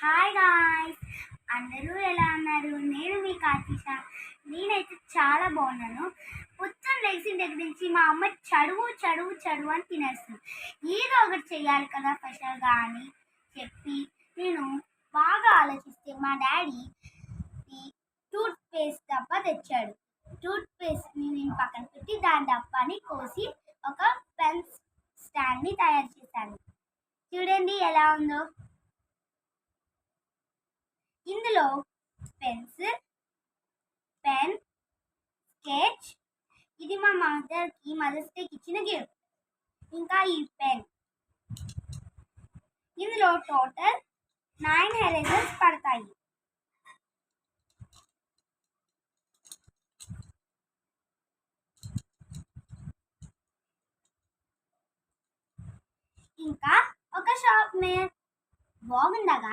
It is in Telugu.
హాయ్ గాయ్స్, అందరూ ఎలా ఉన్నారు? నేను మీ కార్తీష. నేనైతే చాలా బాగున్నాను. పొద్దున్న లేచిన దగ్గర నుంచి మా అమ్మ చదువు చదువు చదువు అని తినేస్తుంది. ఏదో ఒకటి చెయ్యాలి కదా స్పెషల్గా అని చెప్పి నేను బాగా ఆలోచిస్తే మా డాడీ ఈ టూత్ పేస్ట్ డబ్బా తెచ్చాడు. టూత్ పేస్ట్ని నేను పక్కన పెట్టి దాని డబ్బాని కోసి ఒక పెన్ స్టాండ్ని తయారు చేశాను. చూడండి ఎలా ఉందో. ఇందులో పెన్సిల్, పెన్, స్కెచ్, ఇది మా మదర్స్ డేకి ఇచ్చిన గిఫ్ట్. ఇంకా ఈ పెన్, ఇందులో టోటల్ 9 ఎరేజర్స్ పడతాయి. ఇంకా ఒక షార్ప్నర్. బాగుందా?